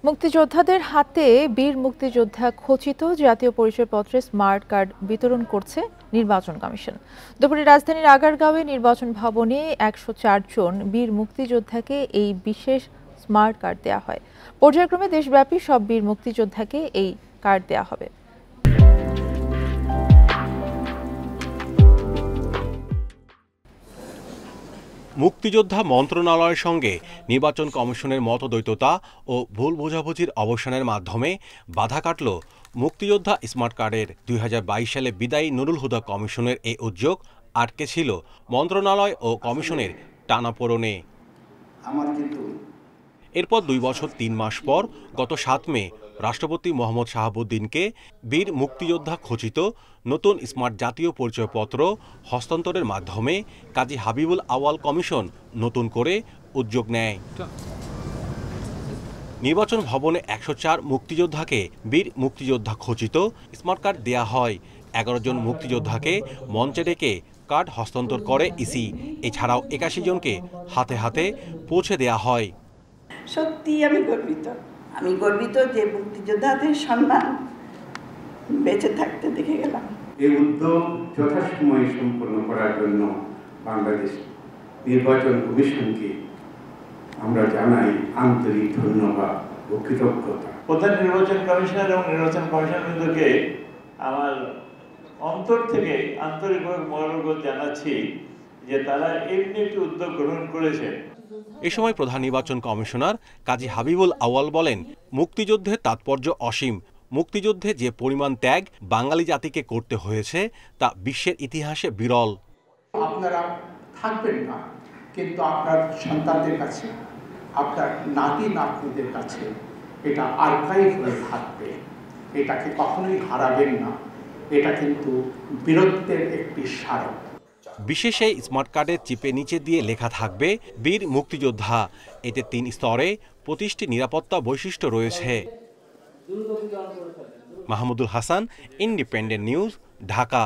মুক্তিযোদ্ধাদের হাতে বীর মুক্তিযোদ্ধা খচিত জাতীয় পরিচয়পত্রে স্মার্ট কার্ড বিতরণ করছে নির্বাচন কমিশন। দুপুরে রাজধানীর আগারগাঁওয়ে নির্বাচন ভবনে ১০৪ জন বীর মুক্তিযোদ্ধাকে এই বিশেষ স্মার্ট কার্ড দেওয়া হয়। পর্যায়ক্রমে দেশব্যাপী সব বীর মুক্তিযোদ্ধাকে এই কার্ড দেওয়া হবে। মুক্তিযোদ্ধা মন্ত্রণালয়ের সঙ্গে নির্বাচন কমিশনের মতদ্বৈততা ও ভুল বোঝাবুঝির অবসানের মাধ্যমে বাধা কাটল মুক্তিযোদ্ধা স্মার্ট কার্ডের। ২০২২ সালে বিদায়ী নুরুল হুদা কমিশনের এই উদ্যোগ আটকে ছিল মন্ত্রণালয় ও কমিশনের টানাপোড়েনে। এরপর ২ বছর ৩ মাস পর গত ৭ মে রাষ্ট্রপতি মোহাম্মদ শাহাবুদ্দিনকে বীর মুক্তিযোদ্ধা খচিত নতুন স্মার্ট জাতীয় পরিচয়পত্র হস্তান্তরের মাধ্যমে কাজী হাবিবুল আউয়াল কমিশন নতুন করে উদ্যোগ নেয়। নির্বাচন ভবনে ১০৪ মুক্তিযোদ্ধাকে বীর মুক্তিযোদ্ধা খচিত স্মার্ট কার্ড দেয়া হয়। ১১ জন মুক্তিযোদ্ধাকে মঞ্চে ডেকে কার্ড হস্তান্তর করে ইসি। এছাড়াও ৮১ জনকে হাতে হাতে পৌঁছে দেয়া হয়। সত্যি আমি গর্বিত যে মুক্তিযোদ্ধাদের সম্মান বেঁচে থাকতে দেখে গেলাম। এই উদ্যোগ যথাসময়ে সম্পন্ন করার জন্য বাংলাদেশ নির্বাচন কমিশনকে আমরা জানাই আন্তরিক ধন্যবাদ ও কৃতজ্ঞতা। প্রধান নির্বাচন কমিশনার এবং নির্বাচন কমিশনকে আমার অন্তর থেকে আন্তরিকভাবে মোবারকবাদ জানাচ্ছি যে তারা এমনি একটি উদ্যোগ গ্রহণ করেছে। এ সময় প্রধান নির্বাচন কমিশনার কাজী হাবিবুল আউয়াল বলেন, মুক্তিযুদ্ধের তাৎপর্য অসীম। মুক্তিযুদ্ধে যে পরিমাণ ত্যাগ বাঙালি জাতিকে করতে হয়েছে তা বিশ্বের ইতিহাসে বিরল। আপনারা থাকবেন না, কিন্তু আপনার সন্তানদের কাছে, আপনার নাতি নাতনিদের কাছে এটা আর্কাইভ হয়ে থাকবে। এটাকে কখনোই হারাবেন না। এটা কিন্তু বীরত্বের একটি স্মারক। বিশেষ এই স্মার্ট কার্ডের চিপে নিচে দিয়ে লেখা থাকবে বীর মুক্তিযোদ্ধা। এতে ৩ স্তরে ২৫টি নিরাপত্তা বৈশিষ্ট্য রয়েছে। Mahmudul Hasan, independent news, Dhaka.